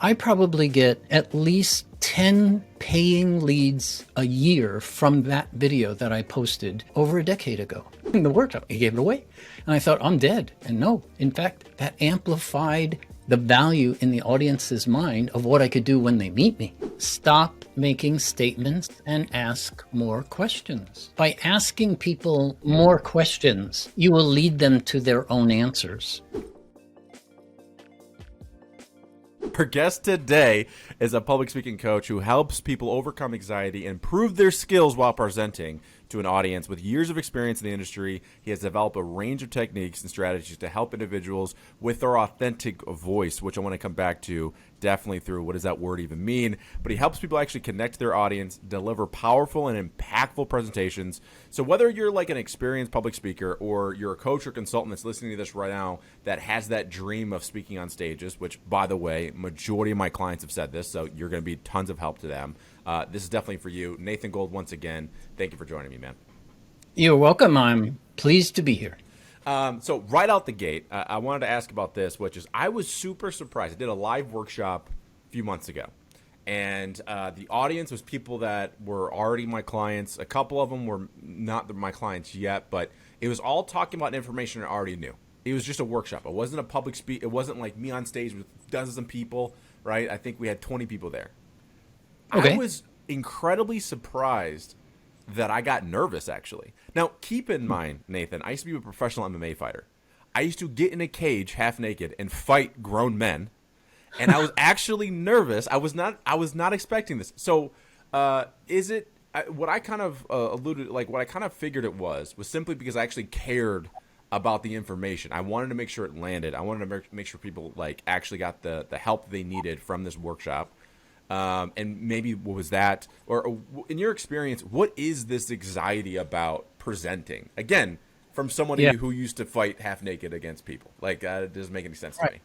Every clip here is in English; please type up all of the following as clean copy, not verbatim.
I probably get at least 10 paying leads a year from that video that I posted over a decade ago. In the workshop, I gave it away. And I thought, I'm dead. And no, in fact, that amplified the value in the audience's mind of what I could do when they meet me. Stop making statements and ask more questions. By asking people more questions, you will lead them to their own answers. Our guest today is a public speaking coach who helps people overcome anxiety and improve their skills while presenting to an audience. With years of experience in the industry, he has developed a range of techniques and strategies to help individuals with their authentic voice, which I want to come back to definitely through what does that word even mean. But he helps people actually connect to their audience, deliver powerful and impactful presentations. So whether you're like an experienced public speaker or you're a coach or consultant that's listening to this right now that has that dream of speaking on stages, which, by the way, majority of my clients have said this, so you're going to be tons of help to them. This is definitely for you. Nathan Gold, once again, thank you for joining me, man. You're welcome. I'm pleased to be here. So right out the gate, I wanted to ask about this, which is I was super surprised. I did a live workshop a few months ago, and the audience was people that were already my clients. A couple of them were not my clients yet, but it was all talking about information I already knew. It was just a workshop. It wasn't a public speak. It wasn't like me on stage with dozens of people, right? I think we had 20 people there. Okay. I was incredibly surprised that I got nervous, actually. Now, keep in mind, Nathan, I used to be a professional MMA fighter. I used to get in a cage half naked and fight grown men, and I was actually nervous. I was not expecting this. So, is it what I kind of alluded, like what I kind of figured it was simply because I actually cared about the information. I wanted to make sure it landed. I wanted to make sure people like actually got the help they needed from this workshop. And maybe what was that, or in your experience, what is this anxiety about presenting? Again, from somebody who used to fight half naked against people, like it doesn't make any sense to me.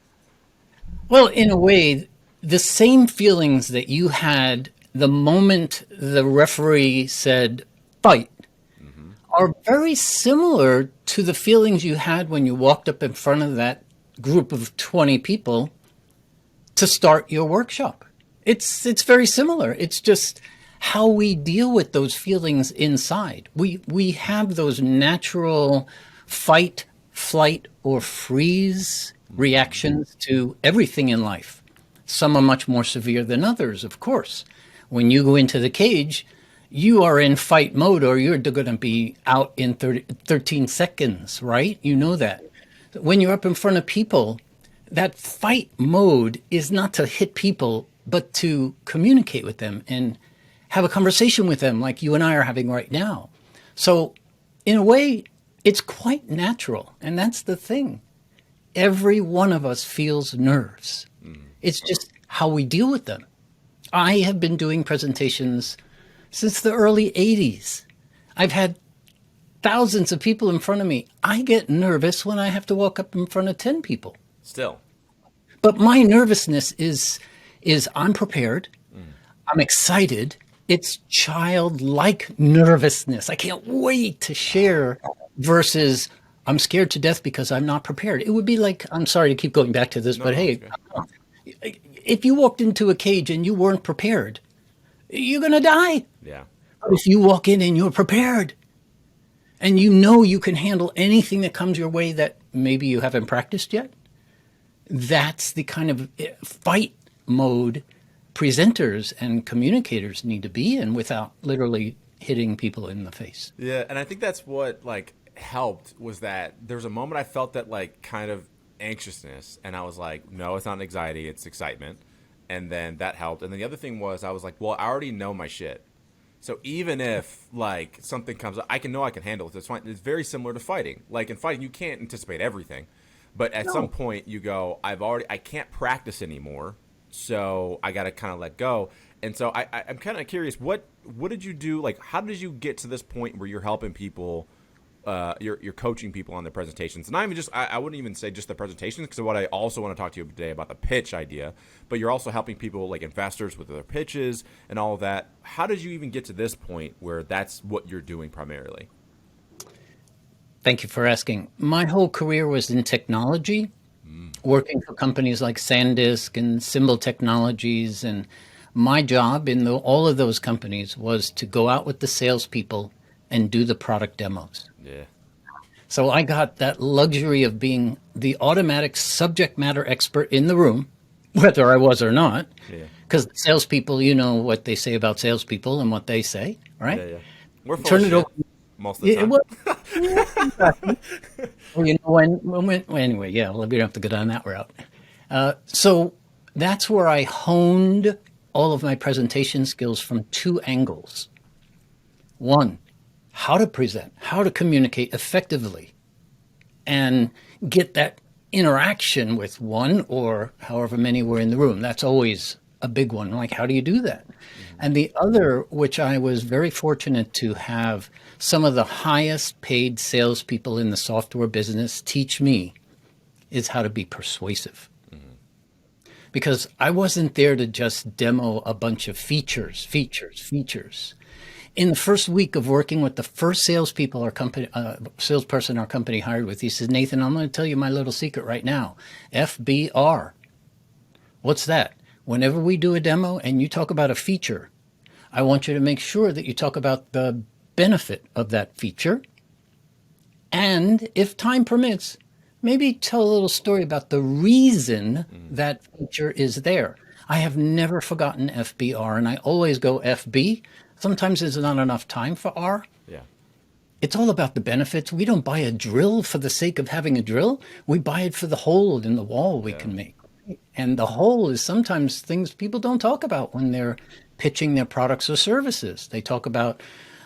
Well, in a way, the same feelings that you had the moment the referee said fight are very similar to the feelings you had when you walked up in front of that group of 20 people to start your workshop. It's very similar. It's just how we deal with those feelings inside. We have those natural fight, flight, or freeze reactions to everything in life. Some are much more severe than others, of course. When you go into the cage, you are in fight mode or you're going to be out in 13 seconds, right? You know that. When you're up in front of people, that fight mode is not to hit people, but to communicate with them and have a conversation with them like you and I are having right now. So in a way, it's quite natural. And that's the thing. Every one of us feels nerves. It's just how we deal with them. I have been doing presentations since the early 80s. I've had thousands of people in front of me. I get nervous when I have to walk up in front of 10 people. Still. But my nervousness is I'm prepared. I'm excited. It's childlike nervousness. I can't wait to share versus I'm scared to death because I'm not prepared. It would be like, I'm sorry to keep going back to this, but hey, if you walked into a cage and you weren't prepared, you're going to die. Yeah. But if you walk in and you're prepared and you know you can handle anything that comes your way that maybe you haven't practiced yet, that's the kind of fight mode presenters and communicators need to be in without literally hitting people in the face. Yeah, and I think that's what like helped was that there's a moment I felt that like kind of anxiousness, and I was like, no, it's not anxiety, it's excitement. And then that helped. And then the other thing was I was like, well, I already know my shit. So even if like something comes up, I can handle it. It's fine. It's very similar to fighting. Like in fighting, you can't anticipate everything. But at some point you go, I can't practice anymore. So I got to kind of let go. And so I'm kind of curious, what did you do? Like, how did you get to this point where you're helping people, you're coaching people on their presentations? And I wouldn't even say just the presentations, because what I also want to talk to you today about the pitch idea, but you're also helping people like investors with their pitches and all of that. How did you even get to this point where that's what you're doing primarily? Thank you for asking. My whole career was in technology. working for companies like SanDisk and Symbol Technologies. And my job in all of those companies was to go out with the salespeople and do the product demos. Yeah. So I got that luxury of being the automatic subject matter expert in the room, whether I was or not, Yeah. because salespeople, you know what they say about salespeople and what they say, right? Yeah. Yeah. We're full of Turn it over. shit most of the Yeah, time. well, yeah, exactly. Well, you know, well, anyway, yeah, well, we don't have to go down that route. So that's where I honed all of my presentation skills from two angles. One, how to present, how to communicate effectively and get that interaction with one or however many were in the room. That's always a big one. Like, how do you do that? And the other, which I was very fortunate to have some of the highest paid salespeople in the software business teach me, is how to be persuasive. Because I wasn't there to just demo a bunch of features. In the first week of working with the first salesperson our company hired with, he says, Nathan, I'm going to tell you my little secret right now. FBR. What's that? Whenever we do a demo and you talk about a feature, I want you to make sure that you talk about the benefit of that feature. And if time permits, maybe tell a little story about the reason that feature is there. I have never forgotten FBR, and I always go FB. Sometimes there's not enough time for R. Yeah. It's all about the benefits. We don't buy a drill for the sake of having a drill. We buy it for the hole in the wall we can make. And the hole is sometimes things people don't talk about when they're pitching their products or services. They talk about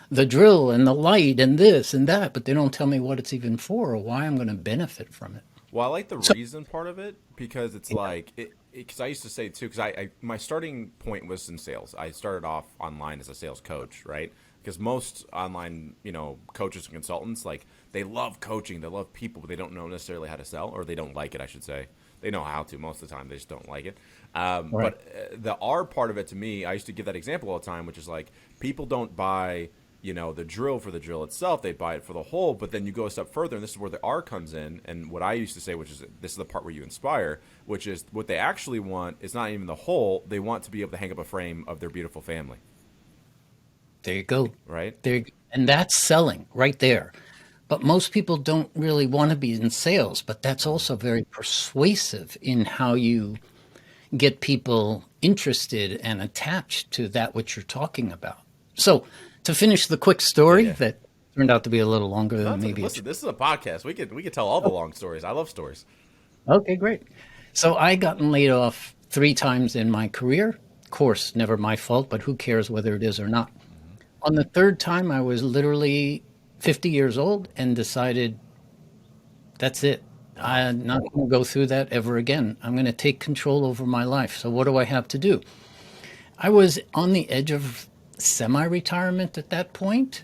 the drill and the light and this and that, but they don't tell me what it's even for or why I'm going to benefit from it. Well, I like the So, reason part of it because it's like because I used to say too because I my starting point was in sales. I started off online as a sales coach, right? Because most online, coaches and consultants, like they love coaching, they love people, but they don't know necessarily how to sell, or they don't like it, I should say. They know how to most of the time, they just don't like it. right. But the R part of it to me, I used to give that example all the time, which is like people don't buy the drill for the drill itself. They buy it for the whole. But then you go a step further, and this is where the R comes in. And what I used to say, which is this is the part where you inspire, which is what they actually want is not even the whole. They want to be able to hang up a frame of their beautiful family, There you go. right? And that's selling right there. But most people don't really want to be in sales, but that's also very persuasive in how you get people interested and attached to that which you're talking about. So, to finish the quick Yeah, story yeah. that turned out to be a little longer No, than maybe it listen, should. this is a podcast. We could tell all the long stories. I love stories. Okay, great. So I gotten laid off 3 times in my career. Of course, never my fault, but who cares whether it is or not? On the third time, I was literally 50 years old and decided that's it. Wow. I'm not going to go through that ever again. I'm going to take control over my life. So what do I have to do? I was on the edge of semi-retirement at that point,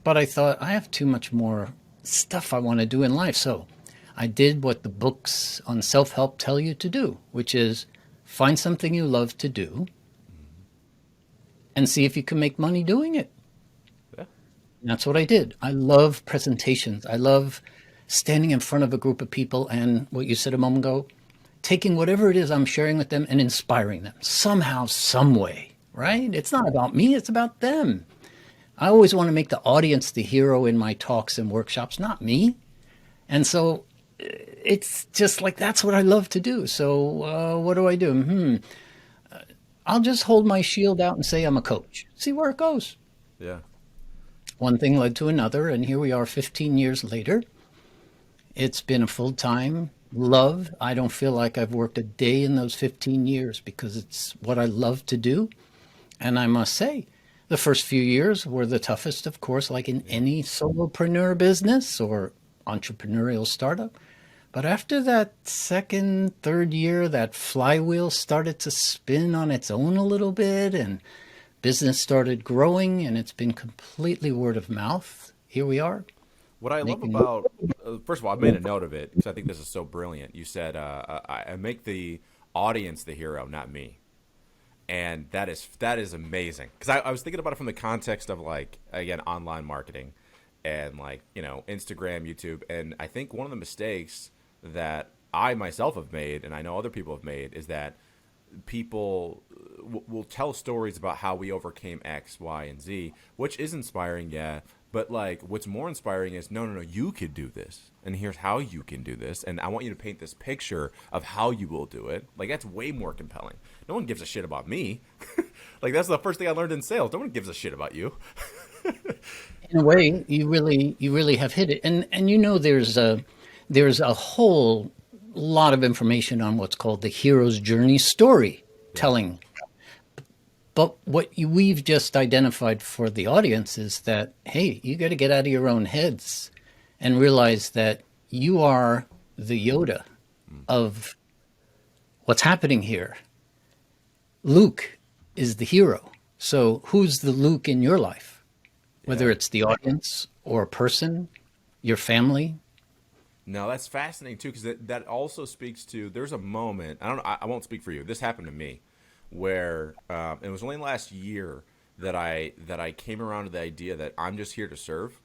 but I thought I have too much more stuff I want to do in life. So I did what the books on self-help tell you to do, which is find something you love to do and see if you can make money doing it. Yeah. And that's what I did. I love presentations. I love standing in front of a group of people and what you said a moment ago, taking whatever it is I'm sharing with them and inspiring them somehow, some way, right? It's not about me, it's about them. I always want to make the audience the hero in my talks and workshops, not me. And so it's just like that's what I love to do. So what do I do? I'll just hold my shield out and say I'm a coach. See where it goes. Yeah. One thing led to another, and here we are 15 years later. It's been a full time love. I don't feel like I've worked a day in those 15 years because it's what I love to do. And I must say, the first few years were the toughest, of course, like in any solopreneur business or entrepreneurial startup. But after that second, third year, that flywheel started to spin on its own a little bit and business started growing and it's been completely word of mouth. Here we are What I love making. about, first of all, I made a note of it because I think this is so brilliant. You said, I make the audience the hero, not me. And that is amazing. Because I was thinking about it from the context of, like, again, online marketing and, like, Instagram, YouTube. And I think one of the mistakes that I myself have made, and I know other people have made, is that people will tell stories about how we overcame X, Y, and Z, which is inspiring, yeah. But like, what's more inspiring is no, you could do this, and here's how you can do this, and I want you to paint this picture of how you will do it. Like that's way more compelling. No one gives a shit about me. Like that's the first thing I learned in sales. No one gives a shit about you. In a way, you really have hit it. And there's a whole lot of information on what's called the hero's journey Yeah. storytelling. But we've just identified for the audience is that, hey, you got to get out of your own heads and realize that you are the Yoda of what's happening here. Luke is the hero. So who's the Luke in your life? Whether Yeah. it's the audience or a person, your family. No, that's fascinating too, because that also speaks to. There's a moment. I don't. I won't speak for you. This happened to me, where it was only last year that I came around to the idea that I'm just here to serve.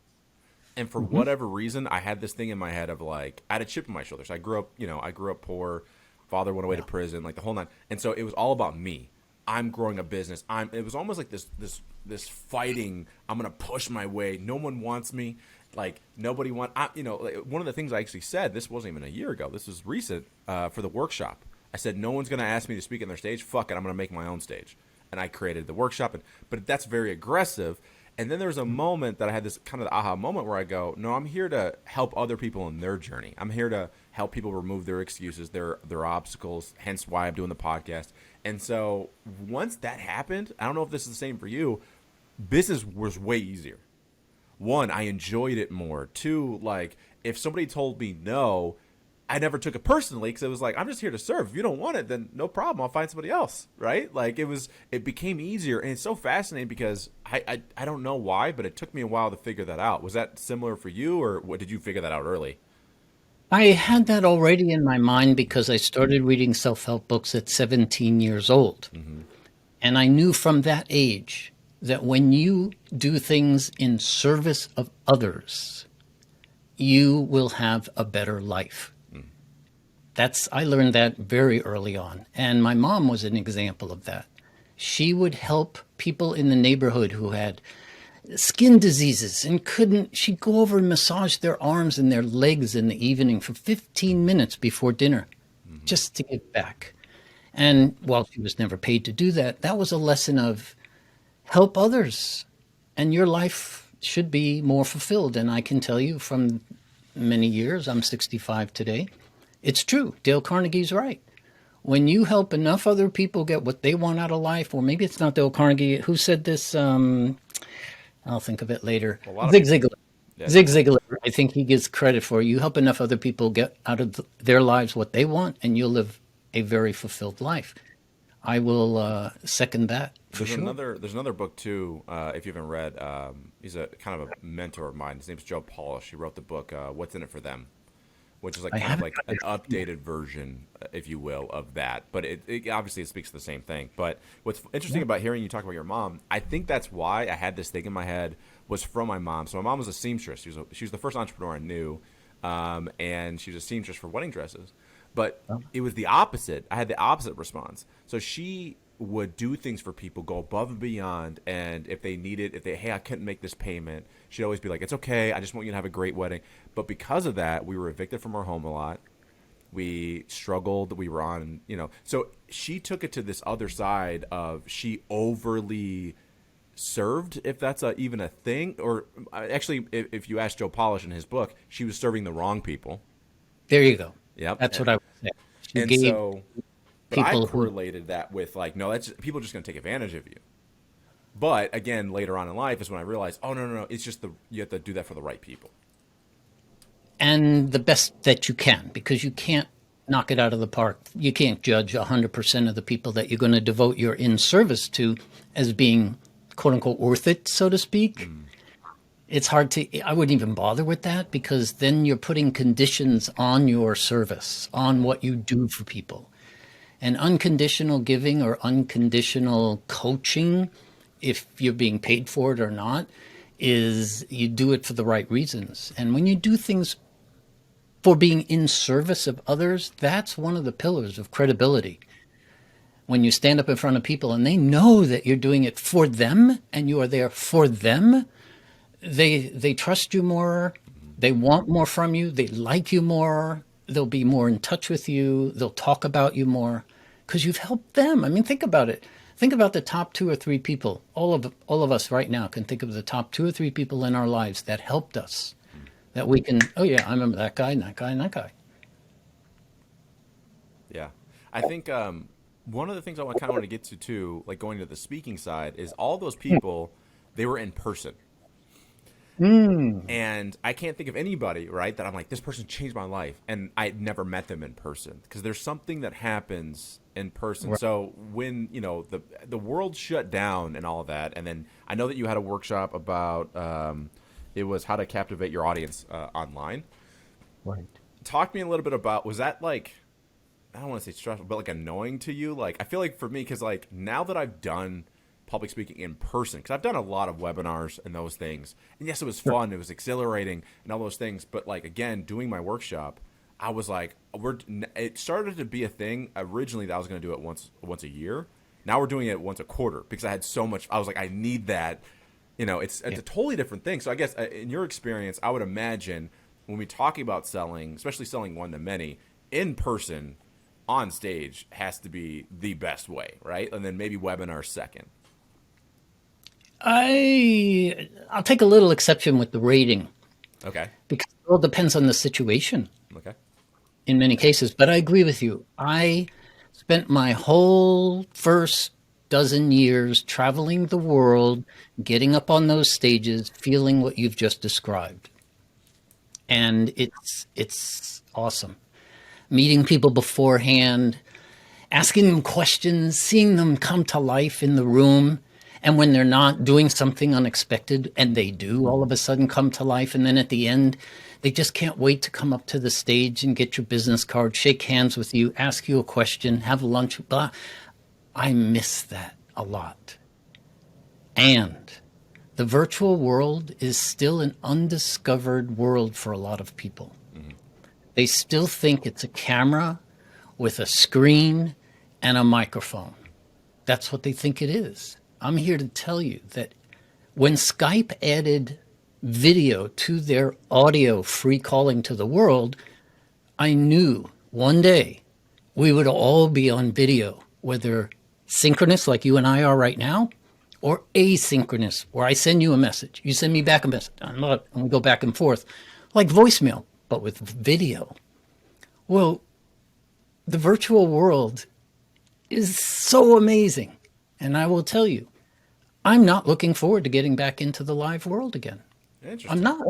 And for Hmm. whatever reason, I had this thing in my head of like I had a chip on my shoulder. So I grew up poor. Father went away to Yeah. prison, like the whole nine. And so it was all about me. I'm growing a business. It was almost like this fighting. I'm gonna push my way. No one wants me. Like nobody want. Like, one of the things I actually said. This wasn't even a year ago. This was recent for the workshop. I said no one's gonna ask me to speak on their stage. Fuck it. I'm gonna make my own stage. And I created the workshop. But that's very aggressive. And then there's a moment that I had this kind of aha moment where I go, no, I'm here to help other people in their journey. I'm here to help people remove their excuses, their obstacles, hence why I'm doing the podcast. And so once that happened, I don't know if this is the same for you, business was way easier. One, I enjoyed it more. Two, like if somebody told me no, I never took it personally because it was like I'm just here to serve. If you don't want it, then no problem. I'll find somebody else, right? Like it became easier, and it's so fascinating because I don't know why, but it took me a while to figure that out. Was that similar for you, or what, did you figure that out early? I had that already in my mind because I started reading self-help books at 17 years old. Mm-hmm. And I knew from that age that when you do things in service of others, you will have a better life. I learned that very early on. And my mom was an example of that. She would help people in the neighborhood who had skin diseases and she'd go over and massage their arms and their legs in the evening for 15 minutes before dinner Mm-hmm. just to give back. And while she was never paid to do that, that was a lesson of help others and your life should be more fulfilled. And I can tell you from many years, I'm 65 today, it's true. Dale Carnegie's right. When you help enough other people get what they want out of life, or maybe it's not Dale Carnegie, who said this? I'll think of it later. A lot of Zig people. Ziglar. Yeah, Zig Zig Ziglar. Ziglar, I think he gives credit for you help enough other people get out of their lives what they want, and you'll live a very fulfilled life. I will second that for sure. There's another book too. If you haven't read, he's a kind of a mentor of mine. His name's Joe Polish. He wrote the book "What's in It for Them," which is like I kind of haven't like read an it. updated version, if you will, of that. But it obviously it speaks to the same thing. But what's interesting Yeah. about hearing you talk about your mom, I think that's why I had this thing in my head was from my mom. So my mom was a seamstress. She was the first entrepreneur I knew, and she was a seamstress for wedding dresses. But Well, it was the opposite. I had the opposite response. So she would do things for people, go above and beyond, and if they needed, if they, hey, I couldn't make this payment, she'd always be like, it's okay, I just want you to have a great wedding. But because of that, we were evicted from our home a lot. We struggled. We were on, so she took it to this other side of she overly served, if that's even a thing. Or actually, if you ask Joe Polish in his book, she was serving the wrong people. there you go. Yep. That's what I would say. She And gave so, but I people who, correlated that with like, no, that's people are just going to take advantage of you. But again, later on in life is when I realized, oh no, it's just you have to do that for the right people. and the best that you can, because you can't knock it out of the park. You can't judge 100% of the people that you're going to devote your in service to as being quote unquote worth it, so to speak. It's hard to, I wouldn't even bother with that because then you're putting conditions on your service, on what you do for people. And unconditional giving or unconditional coaching, if you're being paid for it or not, is you do it for the right reasons. And when you do things for being in service of others, that's one of the pillars of credibility. When you stand up in front of people and they know that you're doing it for them and you are there for them, they trust you more, they want more from you, they like you more, they'll be more in touch with you, they'll talk about you more because you've helped them. I mean, think about it. Think about the top two or three people. All of us right now can think of the top two or three people in our lives that helped us. That we can, oh yeah, I remember that guy and that guy and that guy. Yeah, I think one of the things I kind of want to get to too, like going to the speaking side, is all those people, they were in person. And I can't think of anybody, right, that I'm like, this person changed my life, and I never met them in person because there's something that happens in person. Right. So when the world shut down and all of that, and then I know that you had a workshop about it was how to captivate your audience online. Right. Talk to me a little bit about, was that like, I don't want to say stressful, but like annoying to you? Like I feel like for me, because like now that I've done public speaking in person, because I've done a lot of webinars and those things, and yes, it was fun, it was exhilarating and all those things, but like again, doing my workshop, I was like, it started to be a thing originally that I was going to do it once a year. Now we're doing it once a quarter because I had so much, I was like, I need that. It's a totally different thing. So I guess in your experience, I would imagine when we talk about selling, especially selling one to many, in person on stage has to be the best way, right? And then maybe webinar second. I'll take a little exception with the rating Okay. because it all depends on the situation Okay. in many cases. But I agree with you. I spent my whole first dozen years traveling the world, getting up on those stages, feeling what you've just described. And it's awesome. Meeting people beforehand, asking them questions, seeing them come to life in the room. And when they're not doing something unexpected, and they do all of a sudden come to life, and then at the end, they just can't wait to come up to the stage and get your business card, shake hands with you, ask you a question, have lunch, blah. I miss that a lot. And the virtual world is still an undiscovered world for a lot of people. They still think it's a camera with a screen and a microphone. That's what they think it is. I'm here to tell you that when Skype added video to their audio free calling to the world, I knew one day we would all be on video, whether synchronous like you and I are right now, or asynchronous, where I send you a message, you send me back a message, and we go back and forth, like voicemail, but with video. Well, the virtual world is so amazing. And I will tell you, I'm not looking forward to getting back into the live world again. Interesting. I'm not.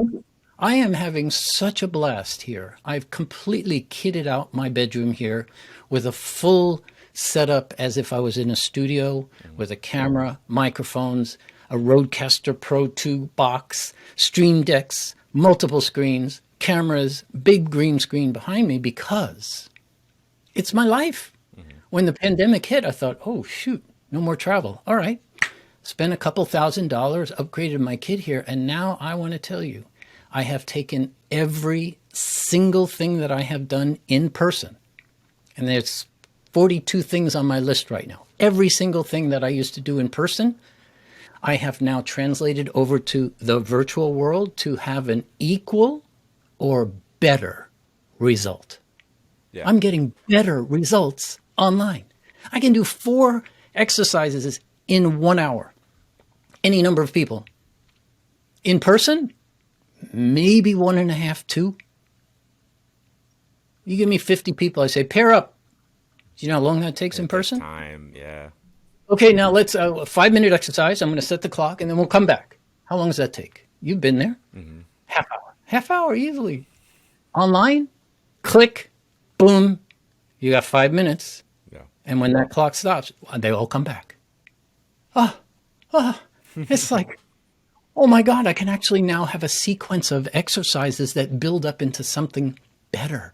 I am having such a blast here. I've completely kitted out my bedroom here with a full setup as if I was in a studio with a camera, microphones, a Rodecaster Pro 2 box, stream decks, multiple screens, cameras, big green screen behind me because it's my life. When the pandemic hit, I thought, oh, shoot, no more travel. All right. Spent a couple $1,000, upgraded my kid here. And now I want to tell you, I have taken every single thing that I have done in person. And there's 42 things on my list right now. Every single thing that I used to do in person, I have now translated over to the virtual world to have an equal or better result. Yeah. I'm getting better results online. I can do 4 exercises in 1 hour. Any number of people. In person, maybe 1.5, 2. You give me 50 people, I say, pair up. Do you know how long that takes in person? Time, yeah. Okay, now let's, a 5-minute exercise. I'm going to set the clock and then we'll come back. How long does that take? You've been there. Half hour. Half hour easily. Online, click, boom. You got 5 minutes. Yeah. And when that clock stops, they all come back. It's like, oh my God, I can actually now have a sequence of exercises that build up into something better.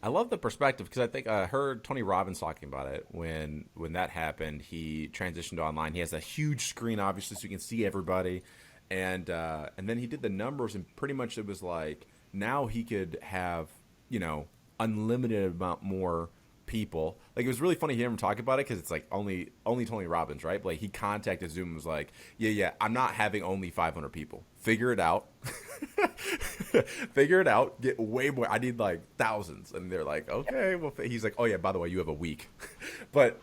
I love the perspective because I think I heard Tony Robbins talking about it when that happened. He transitioned to online. He has a huge screen, obviously, so you can see everybody. And then he did the numbers, and pretty much it was like now he could have, unlimited amount more people. Like, it was really funny hearing him talk about it, because it's like only Tony Robbins, right? But like, he contacted Zoom and was like, yeah, I'm not having only 500 people. Figure it out. Figure it out. Get way more. I need like thousands. And they're like, okay. Well, he's like, oh yeah, by the way, you have a week. but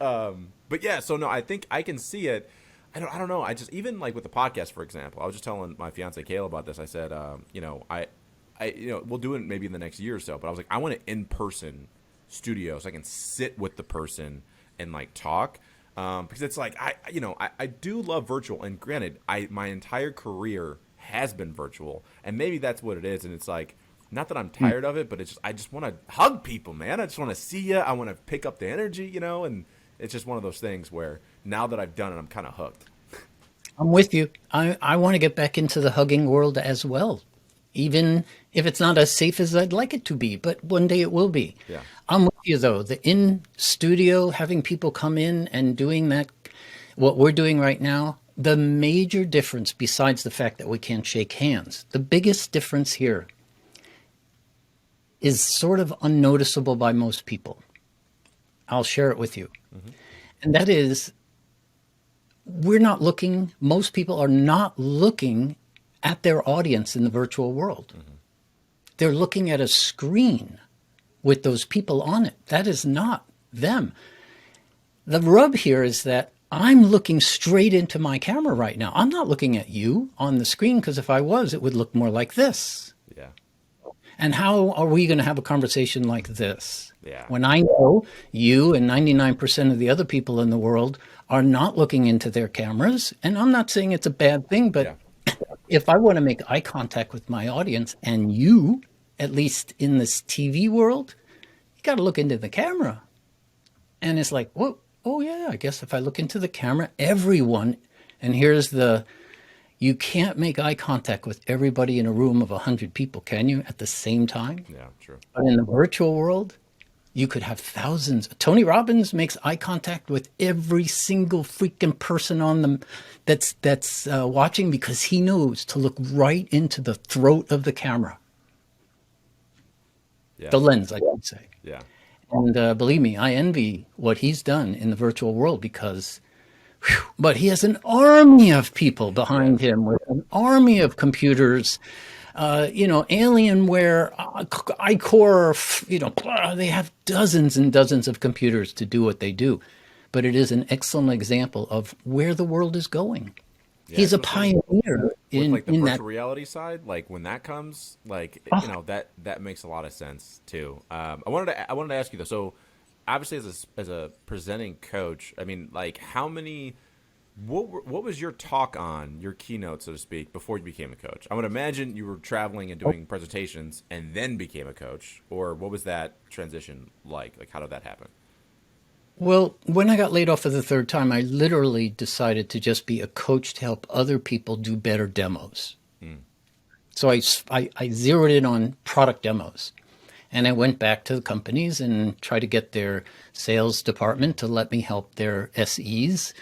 yeah. So no, I think I can see it. I don't know. I just, even like with the podcast, for example, I was just telling my fiance Kayla about this. I said, we'll do it maybe in the next year or so. But I was like, I want an in-person studio so I can sit with the person and like talk. Because it's like, I do love virtual. And granted, my entire career has been virtual, and maybe that's what it is. And it's like, not that I'm tired of it, but it's just, I just want to hug people, man. I just want to see you. I want to pick up the energy, and it's just one of those things where now that I've done it, I'm kind of hooked. I'm with you. I want to get back into the hugging world as well, even if it's not as safe as I'd like it to be, but one day it will be. Yeah. I'm with you, though. The in-studio, having people come in and doing that, what we're doing right now, the major difference, besides the fact that we can't shake hands, the biggest difference here is sort of unnoticeable by most people. I'll share it with you. Mm-hmm. And that is, most people are not looking at their audience in the virtual world. Mm-hmm. They're looking at a screen with those people on it. That is not them. The rub here is that I'm looking straight into my camera right now. I'm not looking at you on the screen, because if I was, it would look more like this. Yeah. And how are we going to have a conversation like this? Yeah. When I know you and 99% of the other people in the world are not looking into their cameras, and I'm not saying it's a bad thing, but if I want to make eye contact with my audience, and you, at least in this TV world, you got to look into the camera. And it's like, whoa. Oh, yeah, I guess if I look into the camera, everyone, and you can't make eye contact with everybody in a room of 100 people, can you, at the same time? Yeah, true. But in the virtual world, you could have thousands. Tony Robbins makes eye contact with every single freaking person on them that's watching, because he knows to look right into the throat of the camera. Yeah. The lens, I should say. Yeah. And believe me, I envy what he's done in the virtual world, because, but he has an army of people behind him with an army of computers, Alienware, iCore, they have dozens and dozens of computers to do what they do. But it is an excellent example of where the world is going. Yeah, he's a pioneer in like the virtual reality side. Like when that comes, like that makes a lot of sense too. I wanted to ask you though. So obviously, as a presenting coach, I mean, like how many? What was your talk on, your keynote, so to speak, before you became a coach? I would imagine you were traveling and doing presentations and then became a coach, or what was that transition like? Like how did that happen? Well, when I got laid off for the third time, I literally decided to just be a coach to help other people do better demos. So I zeroed in on product demos, and I went back to the companies and tried to get their sales department to let me help their SEs,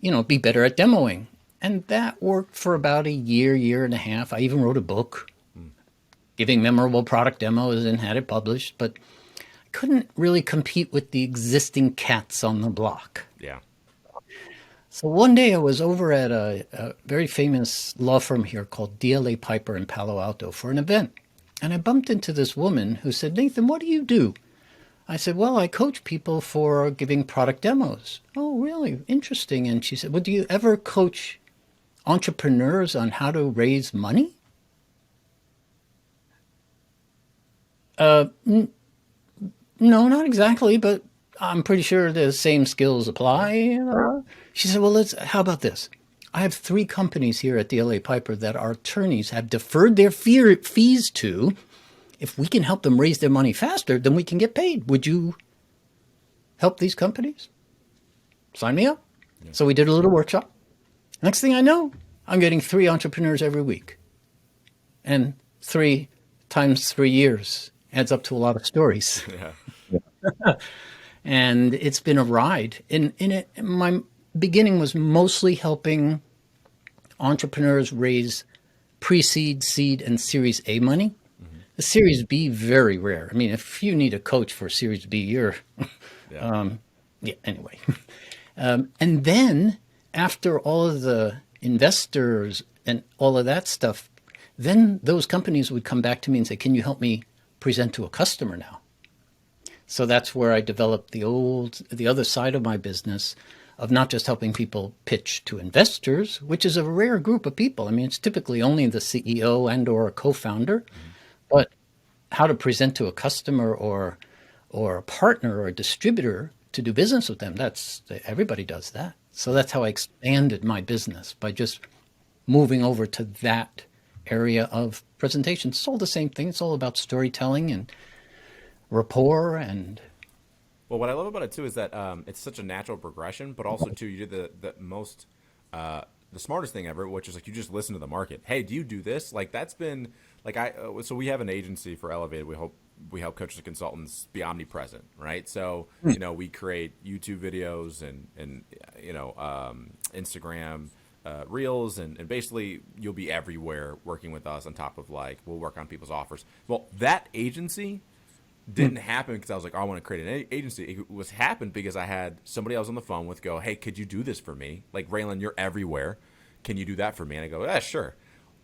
be better at demoing. And that worked for about a year and a half. I even wrote a book giving memorable product demos and had it published, but couldn't really compete with the existing cats on the block. Yeah. So one day I was over at a very famous law firm here called DLA Piper in Palo Alto for an event. And I bumped into this woman who said, "Nathan, what do you do?" I said, "Well, I coach people for giving product demos." "Oh, really? Interesting." And she said, "Well, do you ever coach entrepreneurs on how to raise money?" No, not exactly, but I'm pretty sure the same skills apply. She said, "Well, how about this? I have 3 companies here at DLA Piper that our attorneys have deferred their fees to. If we can help them raise their money faster, then we can get paid. Would you help these companies? Sign me up." Yeah. So we did a little workshop. Next thing I know, I'm getting 3 entrepreneurs every week. And 3 times 3 years adds up to a lot of stories. Yeah. And it's been a ride. My beginning was mostly helping entrepreneurs raise pre-seed, seed, and Series A money. Mm-hmm. The Series B, very rare. I mean, if you need a coach for Series B, you're, Yeah. yeah, anyway. And then after all of the investors and all of that stuff, then those companies would come back to me and say, can you help me present to a customer now? So that's where I developed the other side of my business of not just helping people pitch to investors, which is a rare group of people. I mean, it's typically only the CEO and or a co-founder, Hmm. but how to present to a customer or a partner or a distributor to do business with them, that's everybody does that. So that's how I expanded my business by just moving over to that area of presentation. It's all the same thing. It's all about storytelling and rapport and Well, what I love about it too is that it's such a natural progression, but also too you did the smartest thing ever, which is like you just listen to the market. Hey, do you do this? Like that's been like so we have an agency for Elevated. We help coaches and consultants be omnipresent, right? So we create YouTube videos and Instagram reels and basically you'll be everywhere working with us on top of like we'll work on people's offers. Well, that agency didn't happen because I was like, oh, I want to create an agency. It was happened because I had somebody I was on the phone with go, hey, could you do this for me? Like, Raylen, you're everywhere. Can you do that for me? And I go, yeah, sure.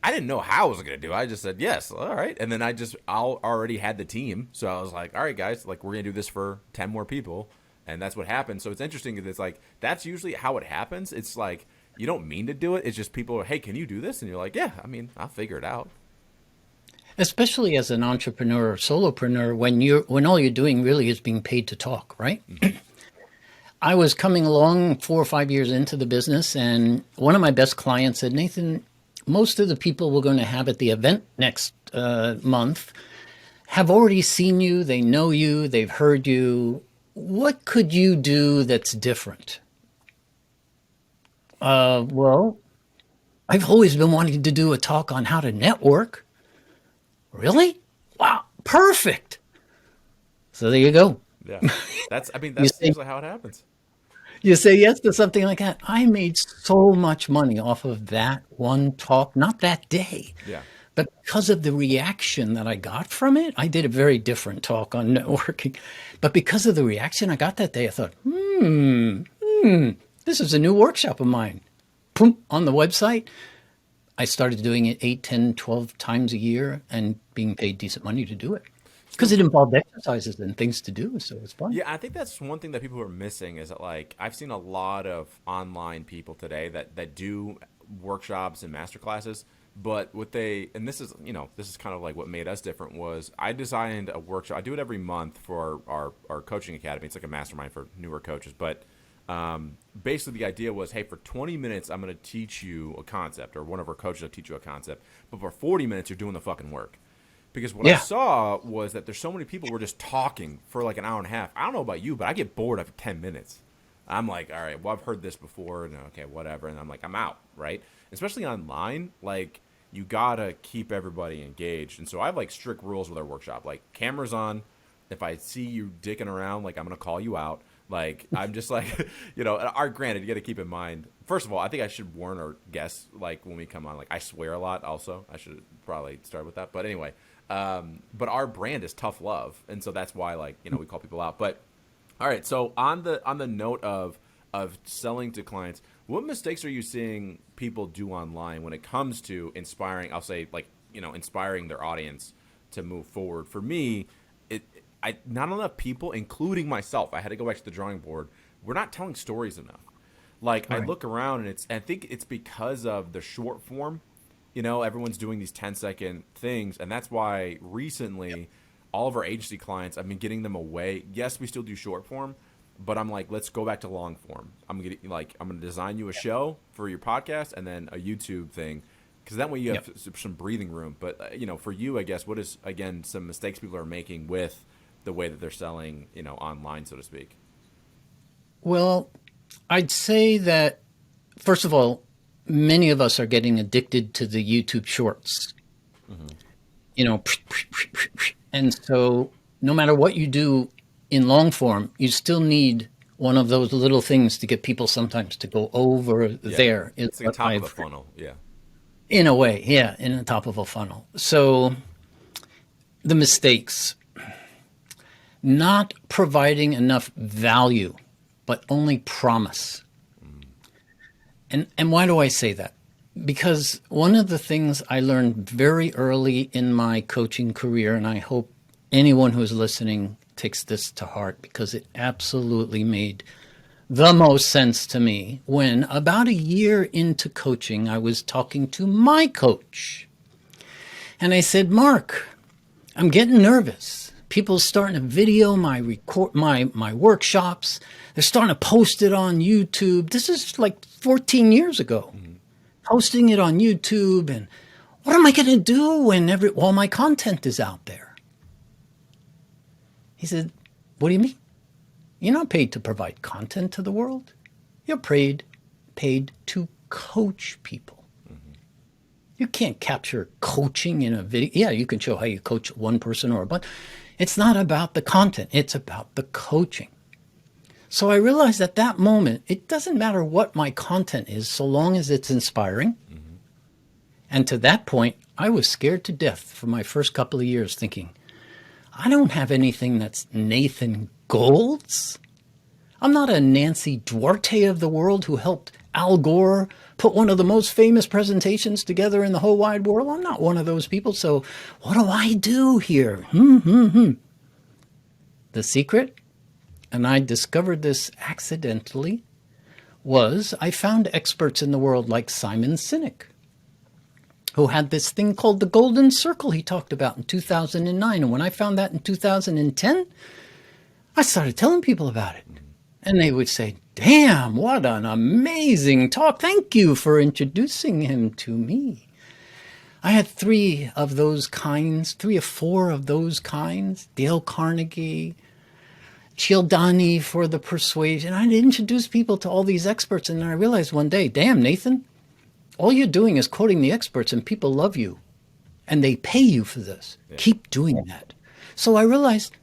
I didn't know how I was going to do it. I just said, yes, all right. And then I already had the team. So I was like, all right, guys, like, we're going to do this for 10 more people. And that's what happened. So it's interesting that it's like, that's usually how it happens. It's like, you don't mean to do it. It's just people are, hey, can you do this? And you're like, yeah, I mean, I'll figure it out. especially as an entrepreneur or solopreneur when all you're doing really is being paid to talk, right? Mm-hmm. I was coming along 4 or 5 years into the business, and one of my best clients said, Nathan, most of the people we're going to have at the event next month have already seen you, they know you, they've heard you. What could you do that's different? Well, I've always been wanting to do a talk on how to network. Really? Wow, perfect. So there you go. Yeah. I mean, You that's say, usually how it happens. you say yes to something like that. I made so much money off of that one talk, not that day, Yeah. but because of the reaction that I got from it. I did a very different talk on networking, but because of the reaction I got that day, I thought, this is a new workshop of mine. Boom, on the website. I started doing it 8, 10, 12 times a year and being paid decent money to do it because it involved exercises and things to do. So it's fun. Yeah, I think that's one thing that people are missing is that like I've seen a lot of online people today that do workshops and master classes, but what they and this is kind of like what made us different was I designed a workshop. I do it every month for our coaching academy. It's like a mastermind for newer coaches, but basically the idea was, hey, for 20 minutes I'm going to teach you a concept, or one of our coaches will teach you a concept, but for 40 minutes you're doing the fucking work. Because what I Yeah. saw was that there's so many people were just talking for like an hour and a half. I don't know about you, but I get bored after 10 minutes. I'm like, all right, well, I've heard this before, and okay, whatever. And I'm like, I'm out, right? Especially online, like, you gotta keep everybody engaged. And so I have like strict rules with our workshop. Like, cameras on. If I see you dicking around, like, I'm gonna call you out. Like, I'm just like, granted, you gotta keep in mind, first of all, I think I should warn our guests, like, when we come on, like, I swear a lot also. I should probably start with that. But anyway, but our brand is tough love, and so that's why like we call people out. But all right, so on the note of selling to clients, what mistakes are you seeing people do online when it comes to inspiring? I'll say like inspiring their audience to move forward. For me, I not enough people, including myself. I had to go back to the drawing board. We're not telling stories enough. Like I Right. look around and I think it's because of the short form. Everyone's doing these 10-second things, and that's why recently all of our agency clients, I've been getting them away. Yes, we still do short form, but I'm like, let's go back to long form. I'm gonna design you a show for your podcast and then a YouTube thing, because that way you have Yep. some breathing room. But for you, I guess, what is again some mistakes people are making with the way that they're selling, online, so to speak? Well, I'd say that, first of all, many of us are getting addicted to the YouTube shorts, Mm-hmm. you know, and so no matter what you do in long form, you still need one of those little things to get people sometimes to go over Yeah, there is it's like what top of the I've, funnel. Yeah. in a way, yeah, in the top of a funnel. So the mistakes, not providing enough value, but only promise. And why do I say that? Because one of the things I learned very early in my coaching career, and I hope anyone who's listening takes this to heart because it absolutely made the most sense to me when about a year into coaching, I was talking to my coach. And I said, Mark, I'm getting nervous. People starting to video my workshops. They're starting to post it on YouTube. This is like 14 years ago. Posting it on YouTube, and what am I going to do when all my content is out there? He said, what do you mean? You're not paid to provide content to the world. You're paid to coach people. You can't capture coaching in a video. Yeah, you can show how you coach one person or a bunch. It's not about the content. It's about the coaching. So I realized at that moment, it doesn't matter what my content is, so long as it's inspiring. And to that point, I was scared to death for my first couple of years thinking, I don't have anything that's Nathan Gold's. I'm not a Nancy Duarte of the world who helped Al Gore put one of the most famous presentations together in the whole wide world. I'm not one of those people. So what do I do here? The secret, and I discovered this accidentally, was I found experts in the world like Simon Sinek, who had this thing called the Golden Circle he talked about in 2009. And when I found that in 2010, I started telling people about it. And they would say, damn, what an amazing talk. Thank you for introducing him to me. I had three or four of those kinds. Dale Carnegie, Cialdini for the persuasion. I'd introduce people to all these experts. And then I realized one day, damn, Nathan, all you're doing is quoting the experts and people love you. And they pay you for this. Yeah. Keep doing that. So I realized,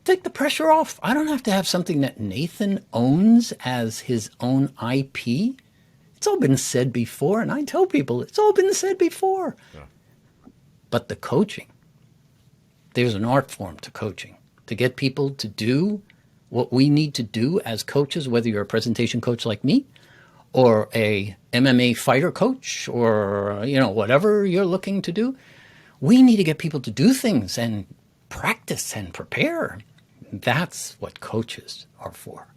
take the pressure off. I don't have to have something that Nathan owns as his own IP. It's all been said before, and I tell people it's all been said before. Yeah. But the coaching, there's an art form to coaching, to get people to do what we need to do as coaches, whether you're a presentation coach like me or a MMA fighter coach or, whatever you're looking to do. We need to get people to do things and practice and prepare. That's what coaches are for.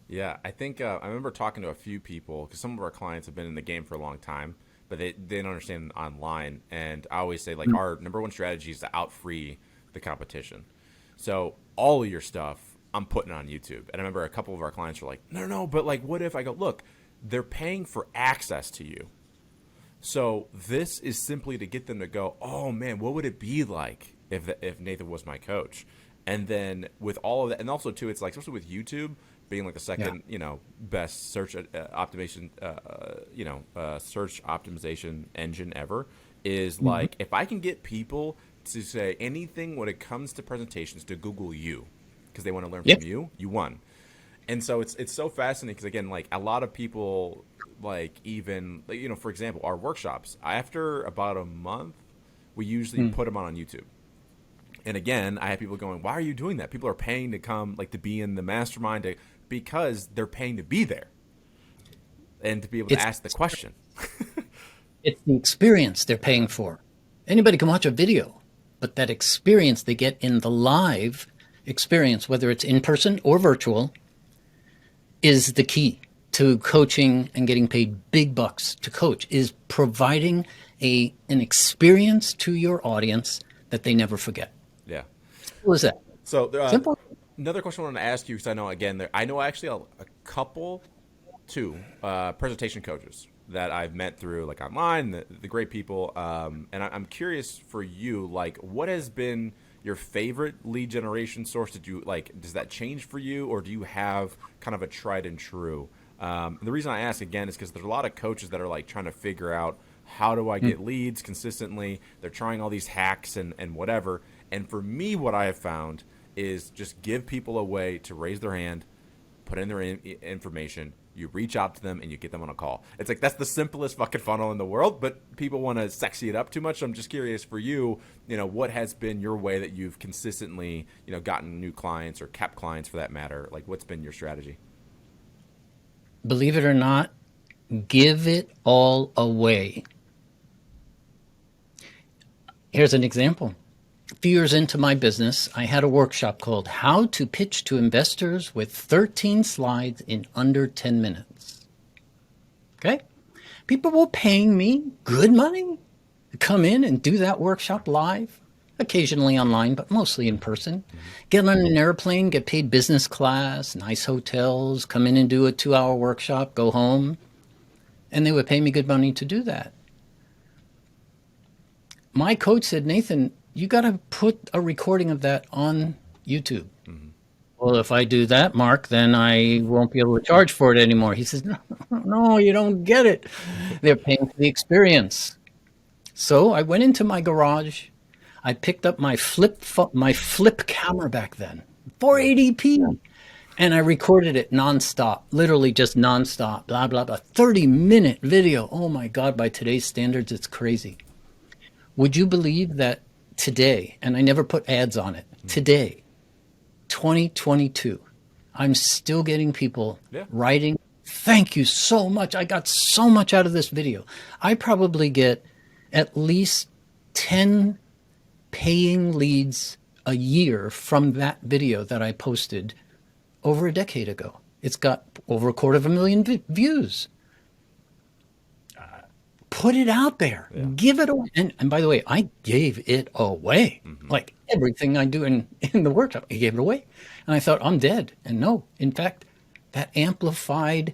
Yeah, I think I remember talking to a few people because some of our clients have been in the game for a long time, but they didn't understand online. And I always say, like, our number one strategy is to out-free the competition. So all of your stuff, I'm putting on YouTube. And I remember a couple of our clients were like, no, but like, what if I go, look, they're paying for access to you. So this is simply to get them to go, oh man, what would it be like if Nathan was my coach? And then with all of that, and also too, it's like, especially with YouTube being like the second, best search optimization, search optimization engine ever, is like, if I can get people to say anything when it comes to presentations to Google you, because they want to learn from you, you won. And so it's so fascinating because, again, like a lot of people, like even, for example, our workshops, after about a month, we usually put them on YouTube. And again, I have people going, why are you doing that? People are paying to come, like to be in the mastermind because they're paying to be there and to be able to ask the question. It's the experience they're paying for. Anybody can watch a video, but that experience they get in the live experience, whether it's in person or virtual, is the key to coaching and getting paid big bucks to coach, is providing an experience to your audience that they never forget. Yeah. What was that? So Simple. Another question I wanted to ask you, because I know, again, I know actually a couple, presentation coaches that I've met through like online, the great people. And I'm curious for you, like, what has been your favorite lead generation source? Does that change for you, or do you have kind of a tried and true? The reason I ask again is because there's a lot of coaches that are like trying to figure out, how do I get leads consistently? They're trying all these hacks and whatever. And for me, what I have found is just give people a way to raise their hand, put in their information. you reach out to them, and you get them on a call. It's like that's the simplest fucking funnel in the world, but people want to sexy it up too much. So I'm just curious for you, what has been your way that you've consistently, gotten new clients or kept clients for that matter? Like, what's been your strategy? Believe it or not, give it all away. Here's an example. A few years into my business, I had a workshop called How to Pitch to Investors with 13 Slides in Under 10 Minutes. Okay? People were paying me good money to come in and do that workshop live, occasionally online, but mostly in person. Get on an airplane, get paid business class, nice hotels, come in and do a 2-hour workshop, go home. And they would pay me good money to do that. My coach said, Nathan, you got to put a recording of that on YouTube. Well, if I do that, Mark, then I won't be able to charge for it anymore. He says, no, you don't get it. They're paying for the experience. So I went into my garage. I picked up my flip camera back then, 480p, and I recorded it nonstop, literally just nonstop, blah, blah, blah. 30-minute video. Oh, my God, by today's standards, it's crazy. Would you believe that today, and I never put ads on it, today, 2022, I'm still getting people writing, thank you so much. I got so much out of this video. I probably get at least 10 paying leads a year from that video that I posted over a decade ago. It's got over 250,000 views. Put it out there. Yeah. Give it away. And by the way, I gave it away. Like everything I do in the workshop, I gave it away. And I thought, I'm dead. And no, in fact, that amplified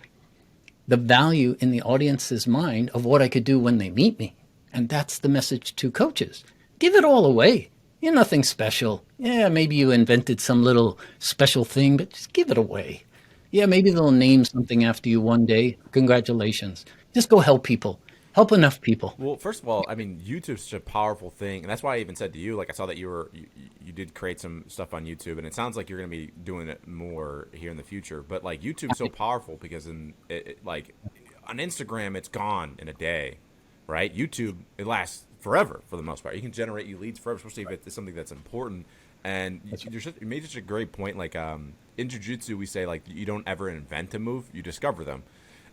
the value in the audience's mind of what I could do when they meet me. And that's the message to coaches. Give it all away. You're nothing special. Yeah, maybe you invented some little special thing, but just give it away. Yeah, maybe they'll name something after you one day. Congratulations. Just go help people. Help enough people. Well, first of all, I mean, YouTube's such a powerful thing, and that's why I even said to you, like, I saw that you did create some stuff on YouTube, and it sounds like you're going to be doing it more here in the future. But like, YouTube's so powerful because like on Instagram, it's gone in a day, right? YouTube, it lasts forever for the most part. You can generate you leads forever, especially if it's something that's important. And you made such a great point. Like in jiu-jitsu, we say like you don't ever invent a move, you discover them.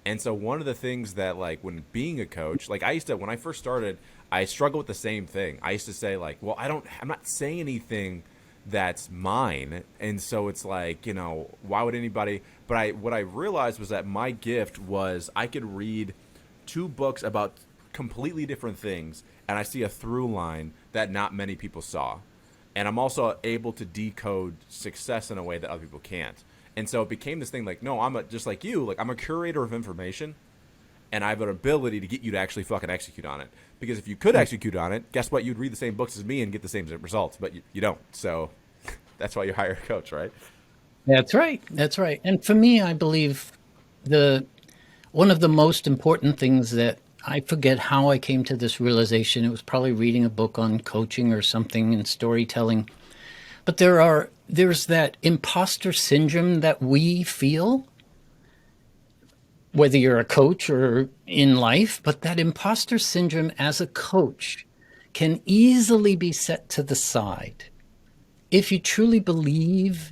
And so one of the things that, like, when being a coach, like when I first started, I struggled with the same thing. I used to say like, well, I'm not saying anything that's mine. And so it's like, why would anybody, but what I realized was that my gift was I could read 2 books about completely different things. And I see a through line that not many people saw. And I'm also able to decode success in a way that other people can't. And so it became this thing like, no, just like you, like I'm a curator of information and I have an ability to get you to actually fucking execute on it. Because if you could execute on it, guess what? You'd read the same books as me and get the same results, but you don't. So that's why you hire a coach, right? That's right. That's right. And for me, I believe one of the most important things that I forget how I came to this realization. It was probably reading a book on coaching or something and storytelling. But there's that imposter syndrome that we feel, whether you're a coach or in life, but that imposter syndrome as a coach can easily be set to the side. If you truly believe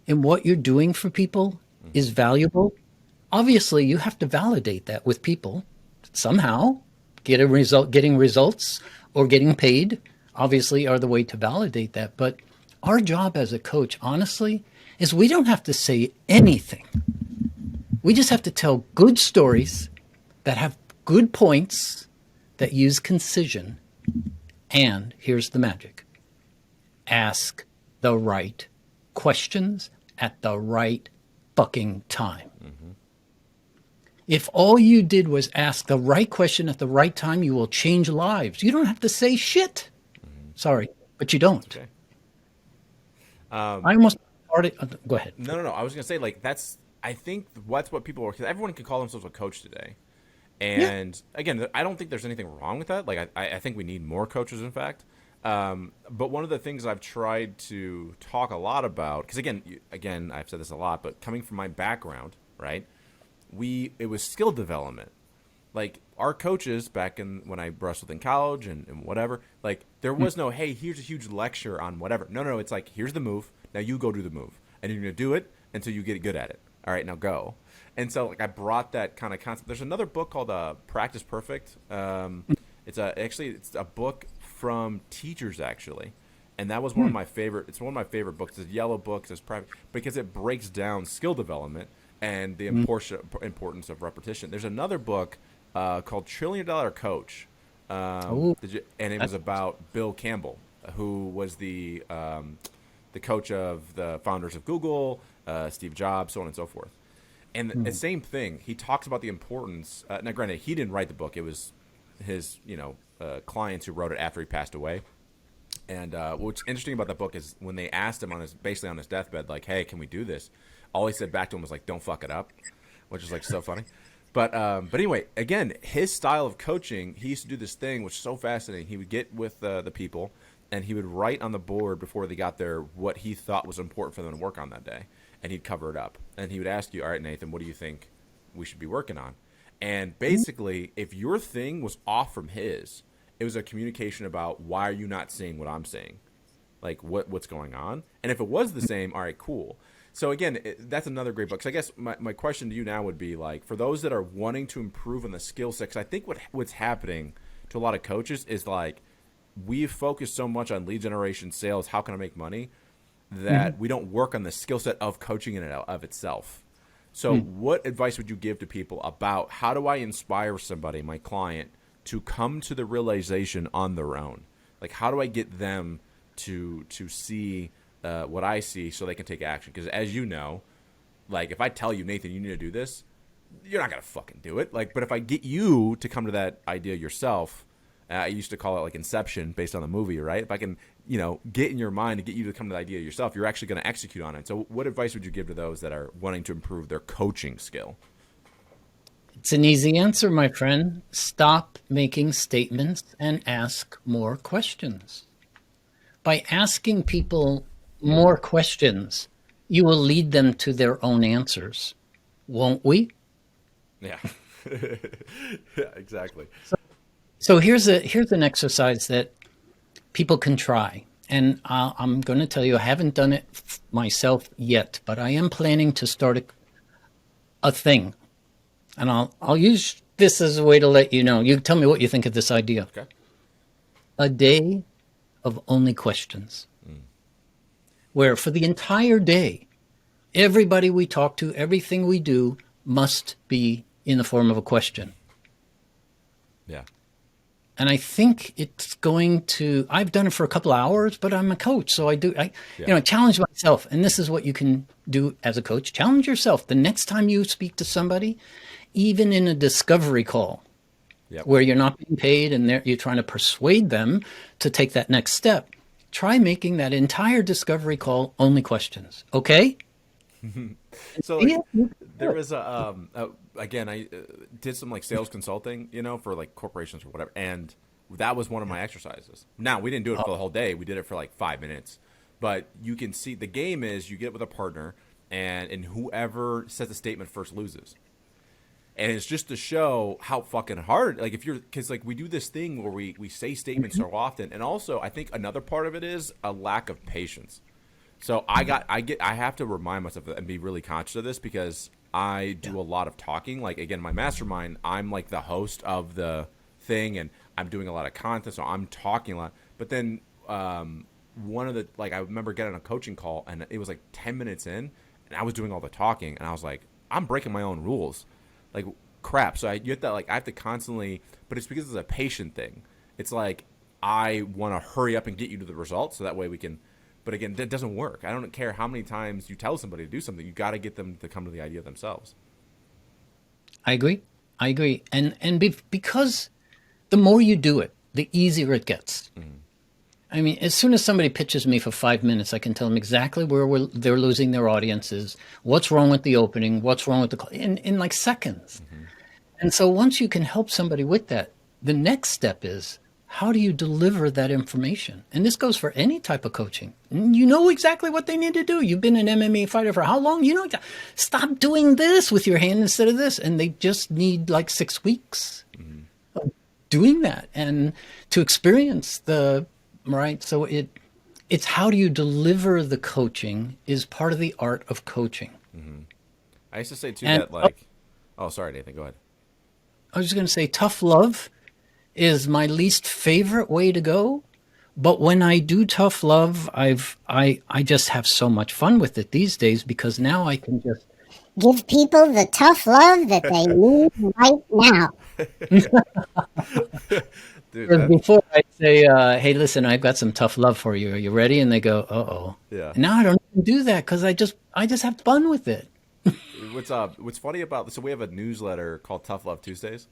in what you're doing for people is valuable, obviously you have to validate that with people somehow. Getting results or getting paid obviously are the way to validate that. But our job as a coach, honestly, is we don't have to say anything. We just have to tell good stories that have good points, that use concision. And here's the magic. Ask the right questions at the right fucking time. If all you did was ask the right question at the right time, you will change lives. You don't have to say shit. Sorry, but you don't. Okay. I almost started. Go ahead. No. I was going to say, like, I think that's what people are, because everyone can call themselves a coach today. And again, I don't think there's anything wrong with that. Like, I think we need more coaches, in fact. But one of the things I've tried to talk a lot about, because again, I've said this a lot, but coming from my background, right? it was skill development. Like our coaches back when I wrestled in college and whatever, like there was no, hey, here's a huge lecture on whatever. No, it's like, here's the move. Now you go do the move, and you're gonna do it until you get good at it. All right, now go. And so like I brought that kind of concept. There's another book called Practice Perfect. It's a book from teachers actually, and that was one of my favorite. It's one of my favorite books. It's a yellow book. It's private because it breaks down skill development and the importance of repetition. There's another book called $1 Trillion Coach, and it was about Bill Campbell, who was the coach of the founders of Google, Steve Jobs, so on and so forth. And the same thing, he talks about the importance. Now, granted, he didn't write the book; it was his clients who wrote it after he passed away. And what's interesting about that book is when they asked him basically on his deathbed, like, "Hey, can we do this?" All he said back to him was like, "Don't fuck it up," which is like so funny. But anyway, again, his style of coaching, he used to do this thing which is so fascinating. He would get with the people, and he would write on the board before they got there what he thought was important for them to work on that day, and he'd cover it up. And he would ask you, "All right, Nathan, what do you think we should be working on?" And basically, if your thing was off from his, it was a communication about why are you not seeing what I'm seeing, like what's going on. And if it was the same, all right, cool. So again, that's another great book. So I guess my question to you now would be like, for those that are wanting to improve on the skill set, 'cause I think what's happening to a lot of coaches is like we've focused so much on lead generation, sales, how can I make money, that we don't work on the skill set of coaching in and of itself. So what advice would you give to people about how do I inspire somebody, my client, to come to the realization on their own? Like how do I get them to see what I see so they can take action? Because as you know, like if I tell you, Nathan, you need to do this, you're not going to fucking do it. Like, but if I get you to come to that idea yourself, I used to call it like Inception based on the movie, right? If I can, get in your mind and get you to come to the idea yourself, you're actually going to execute on it. So what advice would you give to those that are wanting to improve their coaching skill? It's an easy answer, my friend. Stop making statements and ask more questions. By asking people more questions, you will lead them to their own answers, won't we? Yeah, yeah, exactly. So here's an exercise that people can try. And I'm going to tell you, I haven't done it myself yet, but I am planning to start a thing. And I'll use this as a way to let you know. You tell me what you think of this idea. Okay. A day of only questions. Where for the entire day, everybody we talk to, everything we do must be in the form of a question. Yeah. And I think it's going to, I've done it for a couple of hours, but I'm a coach. So I challenge myself. And this is what you can do as a coach. Challenge yourself. The next time you speak to somebody, even in a discovery call, where you're not being paid and you're trying to persuade them to take that next step, try making that entire discovery call only questions. Okay? So there was again, I did some like sales consulting, for like corporations or whatever. And that was one of my exercises. Now we didn't do it for the whole day. We did it for like 5 minutes, but you can see the game is you get with a partner and whoever says the statement first loses. And it's just to show how fucking hard, like because like we do this thing where we say statements so often. And also I think another part of it is a lack of patience. So I have to remind myself and be really conscious of this because I do a lot of talking. Like again, my mastermind, I'm like the host of the thing and I'm doing a lot of content. So I'm talking a lot, but then one of the, like I remember getting a coaching call and it was like 10 minutes in and I was doing all the talking and I was like, I'm breaking my own rules. Like crap. So I have to constantly, but it's because it's a patient thing. It's like, I want to hurry up and get you to the results. So that way we can, but again, that doesn't work. I don't care how many times you tell somebody to do something. You got to get them to come to the idea themselves. I agree. Because the more you do it, the easier it gets. I mean, as soon as somebody pitches me for 5 minutes, I can tell them exactly where they're losing their audiences, what's wrong with the opening, what's wrong with the in like seconds. And so once you can help somebody with that, the next step is how do you deliver that information? And this goes for any type of coaching. You know exactly what they need to do. You've been an MMA fighter for how long? You know, stop doing this with your hand instead of this. And they just need like 6 weeks of doing that and to experience the, right? So it's how do you deliver the coaching is part of the art of coaching. I used to say too And that like, oh, sorry, Nathan, go ahead. I was just going to say tough love is my least favorite way to go. But when I do tough love, I just have so much fun with it these days because now I can just give people the tough love that they need right now. Dude, before I'd say, hey, listen, I've got some tough love for you. Are you ready? And they go, uh-oh. Yeah. And now I don't even do that because I just have fun with it. What's funny about this? So we have a newsletter called Tough Love Tuesdays,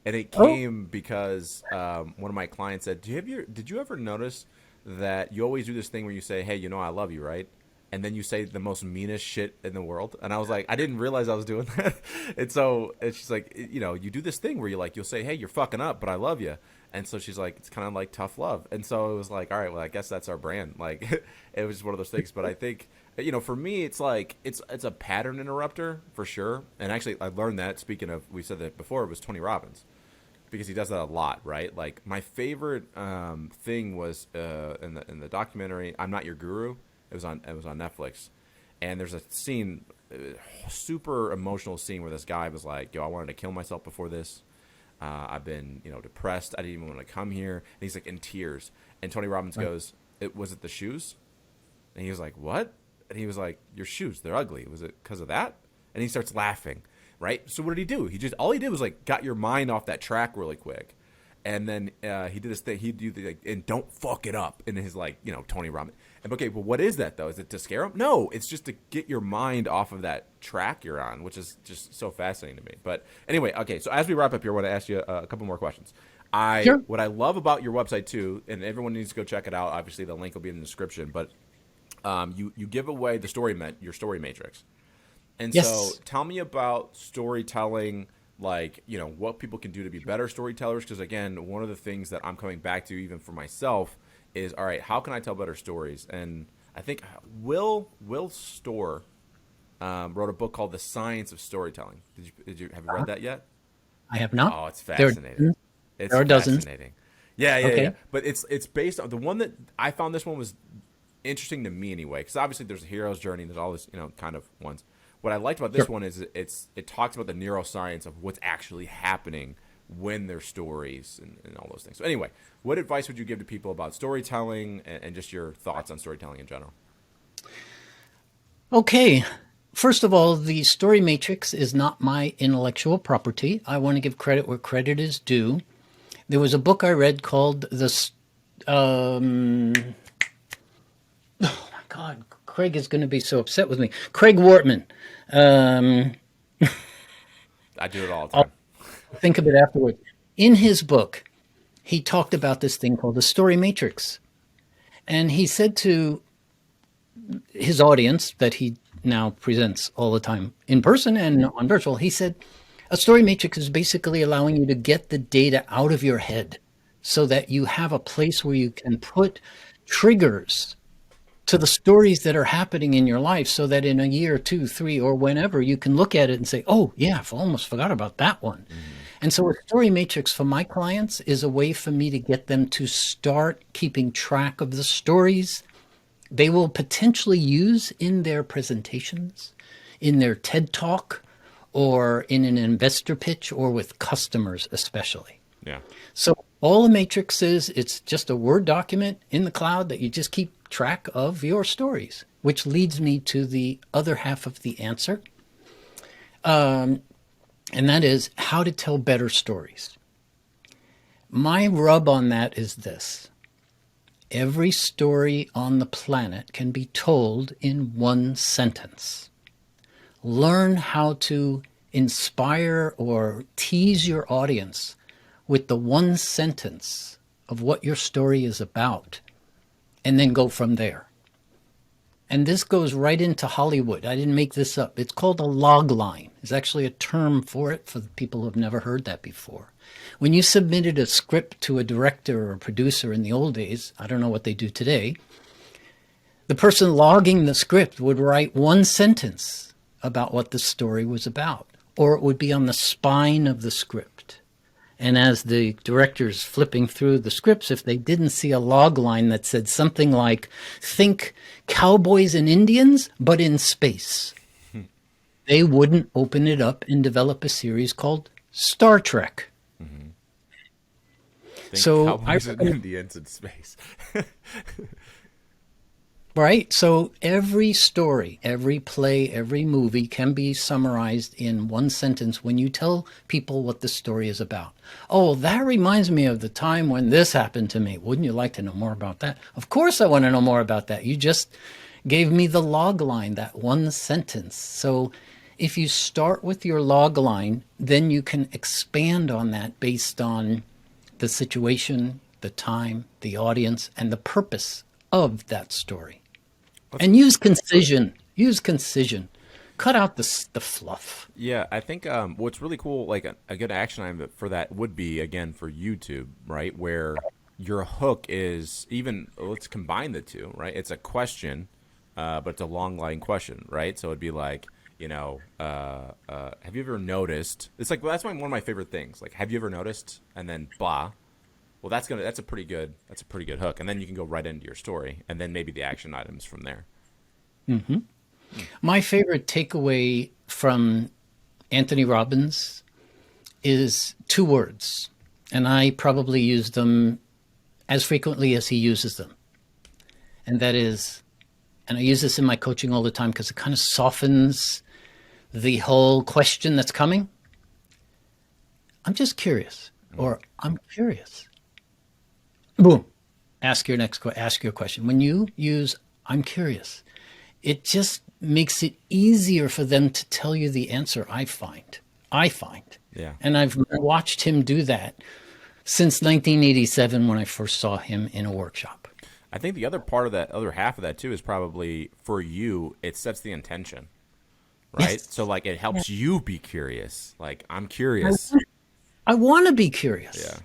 and it came because one of my clients said, "Did you ever notice that you always do this thing where you say, hey, you know, I love you, right?" And then you say the most meanest shit in the world. And I was like, I didn't realize I was doing that. And she's like, you know, you do this thing where you'll say, hey, you're fucking up, but I love you. And so she's like, it's kind of like tough love. And so it was like, all right, well, I guess that's our brand. Like, it was just one of those things. But I think, you know, for me, it's like, it's a pattern interrupter for sure. And actually, I learned that, speaking of, we said that before, it was Tony Robbins. Because he does that a lot, right? Like, my favorite thing was in the documentary, I'm Not Your Guru. It was on Netflix, and there's a scene, super emotional scene where this guy was like, "Yo, I wanted to kill myself before this. I've been, you know, depressed. I didn't even want to come here." And he's like in tears. And Tony Robbins goes, "Was it the shoes?" And he was like, "What?" And he was like, "Your shoes, they're ugly. Was it because of that?" And he starts laughing, right? So what did he do? All he did was like got your mind off that track really quick. And then he did his thing. He'd do the, like, and don't fuck it up in his, like, you know, Tony Robbins. And okay, well, what is that though? Is it to scare him? No, it's just to get your mind off of that track you're on, which is just so fascinating to me. But anyway, okay. So as we wrap up here, I want to ask you a couple more questions. Sure. What I love about your website too, and everyone needs to go check it out. Obviously, the link will be in the description. But you give away the your story matrix. And Yes. so tell me about storytelling. Like, you know, what people can do to be better storytellers. Because, again, one of the things that I'm coming back to even for myself is, all right, how can I tell better stories? And I think Will Storr wrote a book called The Science of Storytelling. Have you read that yet? I have not. Oh, it's fascinating. It's there are dozens. fascinating. Yeah. Okay. But it's based on the one that I found. This one was interesting to me anyway, because obviously there's a hero's journey. There's all this, you know, kind of ones. What I liked about this one is it talks about the neuroscience of what's actually happening when there's stories and all those things. So anyway, what advice would you give to people about storytelling and just your thoughts on storytelling in general? Okay. First of all, the story matrix is not my intellectual property. I want to give credit where credit is due. There was a book I read called oh my God, Craig is going to be so upset with me. Craig Wortman. I do it all the time. I'll think of it afterwards. In his book, he talked about this thing called the story matrix. And he said to his audience that he now presents all the time in person and on virtual, he said, a story matrix is basically allowing you to get the data out of your head so that you have a place where you can put triggers to the stories that are happening in your life so that in a year, 2, 3, or whenever you can look at it and say, oh, yeah, I almost forgot about that one. Mm-hmm. And so a story matrix for my clients is a way for me to get them to start keeping track of the stories they will potentially use in their presentations, in their TED Talk, or in an investor pitch, or with customers especially. Yeah. So all a matrix is, it's just a Word document in the cloud that you just keep track of your stories, which leads me to the other half of the answer. And that is how to tell better stories. My rub on that is this. Every story on the planet can be told in one sentence. Learn how to inspire or tease your audience with the one sentence of what your story is about, and then go from there. And this goes right into Hollywood. I didn't make this up. It's called a log line. There's actually a term for it for the people who have never heard that before. When you submitted a script to a director or a producer in the old days, I don't know what they do today, the person logging the script would write one sentence about what the story was about, or it would be on the spine of the script. And as the director's flipping through the scripts, if they didn't see a log line that said something like, think cowboys and Indians, but in space, they wouldn't open it up and develop a series called Star Trek. Think So cowboys and Indians in space. Right? So every story, every play, every movie can be summarized in one sentence when you tell people what the story is about. Oh, that reminds me of the time when this happened to me. Wouldn't you like to know more about that? Of course I want to know more about that. You just gave me the log line, that one sentence. So if you start with your log line, then you can expand on that based on the situation, the time, the audience, and the purpose of that story. And use concision. Use concision. Cut out the fluff. Yeah, I think what's really cool, like a good action item for that would be, again, for YouTube, right? Where your hook is even, let's combine the two, right? It's a question, but it's a long line question, right? So it'd be like, you know, have you ever noticed? It's like, well, that's one of my favorite things. Like, have you ever noticed? And then blah. Well, that's a pretty good hook, and then you can go right into your story, and then maybe the action items from there. My favorite takeaway from Anthony Robbins is 2 words, and I probably use them as frequently as he uses them. And that is, and I use this in my coaching all the time because it kind of softens the whole question that's coming. I'm just curious, or I'm curious. Boom. Ask your question. When you use I'm curious, it just makes it easier for them to tell you the answer. I find. Yeah. And I've watched him do that since 1987 when I first saw him in a workshop. I think the other part of that, other half of that too, is probably for you, it sets the intention, right? Yes. So like it helps you be curious. Like, I'm curious. I want to be curious. Yeah.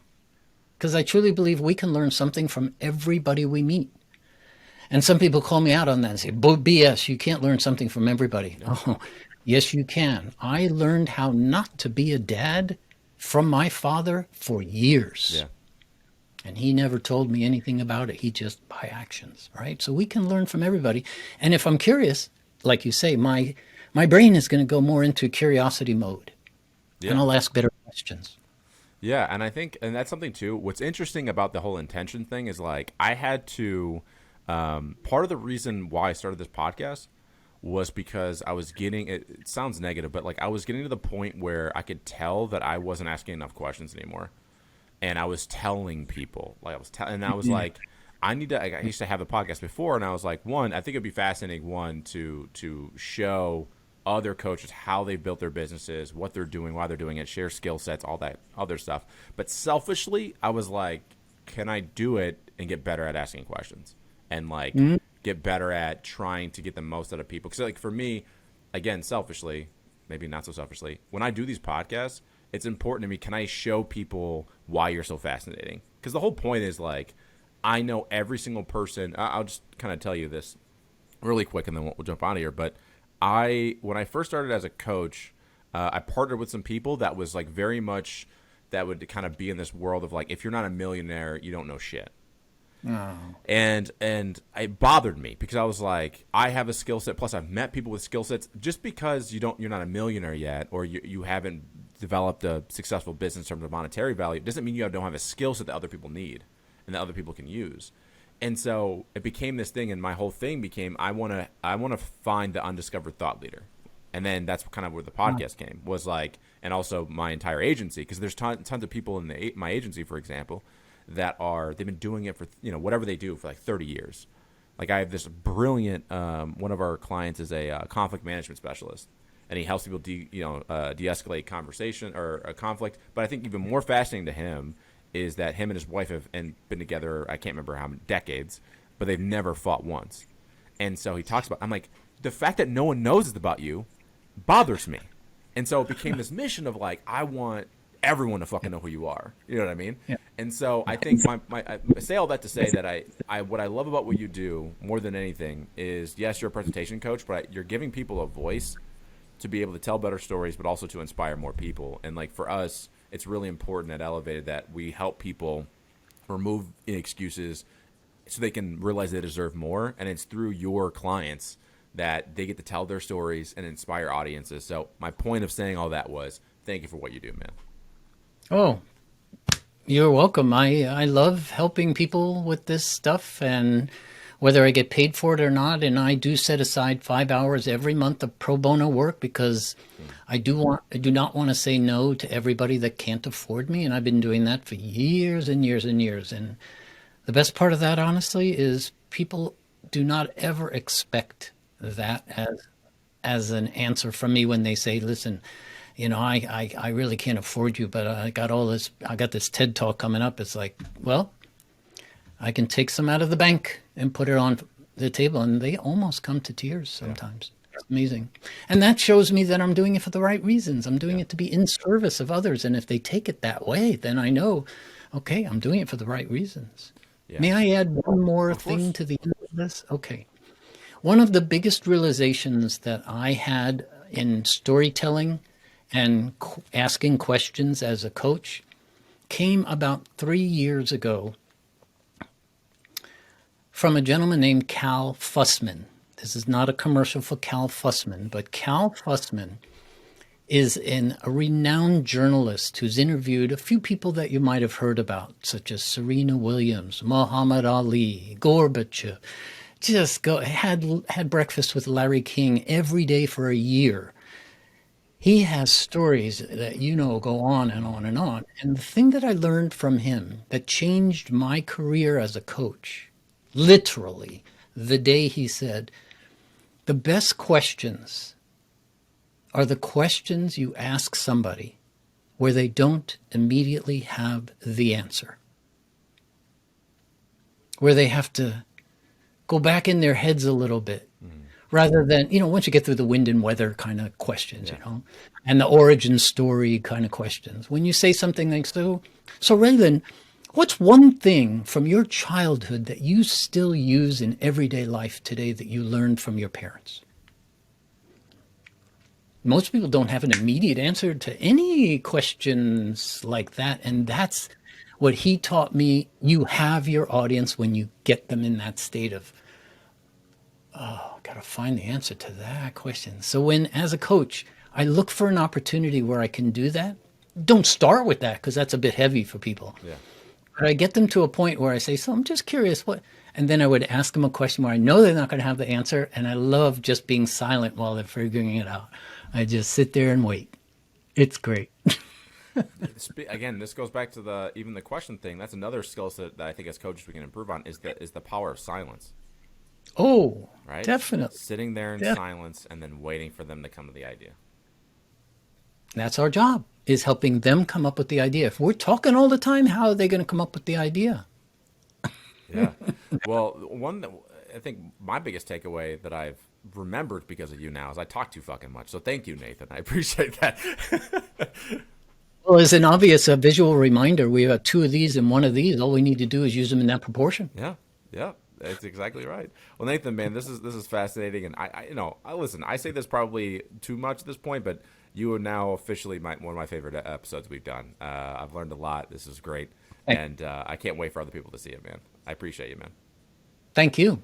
Because I truly believe we can learn something from everybody we meet. And some people call me out on that and say, BS, you can't learn something from everybody. Oh, yes, you can. I learned how not to be a dad from my father for years. Yeah. And he never told me anything about it. He just by actions, right? So we can learn from everybody. And if I'm curious, like you say, my brain is going to go more into curiosity mode. Yeah. And I'll ask better questions. Yeah, and I think, and that's something too. What's interesting about the whole intention thing is like I had to. Part of the reason why I started this podcast was because I was getting. It sounds negative, but like I was getting to the point where I could tell that I wasn't asking enough questions anymore, and I was telling people like and I was like, I need to. I used to have a podcast before, and I was like, I think it'd be fascinating to show other coaches how they built their businesses, what they're doing, why they're doing it, share skill sets, all that other stuff. But selfishly, I was like, can I do it and get better at asking questions and like get better at trying to get the most out of people? Because like for me, again, selfishly, maybe not so selfishly, when I do these podcasts, it's important to me. Can I show people why you're so fascinating? Because the whole point is like, I know every single person. I'll just kind of tell you this really quick, and then we'll jump out of here. But when I first started as a coach, I partnered with some people that was like very much that would kind of be in this world of like, if you're not a millionaire, you don't know shit. Oh. And it bothered me because I was like, I have a skill set. Plus, I've met people with skill sets. Just because you're not a millionaire yet, or you haven't developed a successful business in terms of monetary value, doesn't mean you don't have a skill set that other people need and that other people can use. And so it became this thing, and my whole thing became I want to find the undiscovered thought leader. And then that's kind of where the podcast came, was like, and also my entire agency, because there's tons of people in my agency, for example, that they've been doing it for, whatever they do for like 30 years. Like I have this brilliant, one of our clients is a conflict management specialist, and he helps people de-escalate conversation or a conflict. But I think even more fascinating to him is that him and his wife have been together, I can't remember how many decades, but they've never fought once. And so he talks about, I'm like, the fact that no one knows this about you bothers me. And so it became this mission of like, I want everyone to fucking know who you are. You know what I mean? Yeah. And so I think I say all that to say that what I love about what you do more than anything is, yes, you're a presentation coach, but you're giving people a voice to be able to tell better stories, but also to inspire more people. And like for us, it's really important at Elevated that we help people remove excuses so they can realize they deserve more. And it's through your clients that they get to tell their stories and inspire audiences. So my point of saying all that was, thank you for what you do, man. Oh, you're welcome. I love helping people with this stuff, and whether I get paid for it or not. And I do set aside 5 hours every month of pro bono work because I do not want to say no to everybody that can't afford me. And I've been doing that for years and years and years. And the best part of that, honestly, is people do not ever expect that as an answer from me when they say, listen, I really can't afford you, but I got this TED talk coming up. It's like, well, I can take some out of the bank and put it on the table. And they almost come to tears sometimes. Yeah. It's amazing. And that shows me that I'm doing it for the right reasons. I'm doing it to be in service of others. And if they take it that way, then I know, okay, I'm doing it for the right reasons. Yeah. May I add one more thing to the end of this? Okay. One of the biggest realizations that I had in storytelling and asking questions as a coach came about 3 years ago from a gentleman named Cal Fussman. This is not a commercial for Cal Fussman, but Cal Fussman is a renowned journalist who's interviewed a few people that you might have heard about, such as Serena Williams, Muhammad Ali, Gorbachev. Had breakfast with Larry King every day for a year. He has stories that, go on and on and on. And the thing that I learned from him that changed my career as a coach, literally, the day he said, the best questions are the questions you ask somebody where they don't immediately have the answer, where they have to go back in their heads a little bit, rather than, once you get through the wind and weather kind of questions, and the origin story kind of questions. When you say something like, so Raylen, what's one thing from your childhood that you still use in everyday life today that you learned from your parents? Most people don't have an immediate answer to any questions like that. And that's what he taught me. You have your audience when you get them in that state of, got to find the answer to that question. So as a coach, I look for an opportunity where I can do that. Don't start with that because that's a bit heavy for people. Yeah. But I get them to a point where I say, so I'm just curious and then I would ask them a question where I know they're not going to have the answer. And I love just being silent while they're figuring it out. I just sit there and wait. It's great. Again, this goes back to even the question thing. That's another skill set that I think as coaches we can improve on is the power of silence. Oh, right? Definitely. Sitting there in silence and then waiting for them to come to the idea. That's our job, is helping them come up with the idea. If we're talking all the time, how are they going to come up with the idea? Yeah. Well, I think my biggest takeaway that I've remembered because of you now is I talk too fucking much. So thank you, Nathan. I appreciate that. Well, as an obvious visual reminder, we have 2 of these and 1 of these. All we need to do is use them in that proportion. Yeah. Yeah. That's exactly right. Well, Nathan, man, this is fascinating, and I listen. I say this probably too much at this point, but you are now officially one of my favorite episodes we've done. I've learned a lot. This is great, and I can't wait for other people to see it, man. I appreciate you, man. Thank you.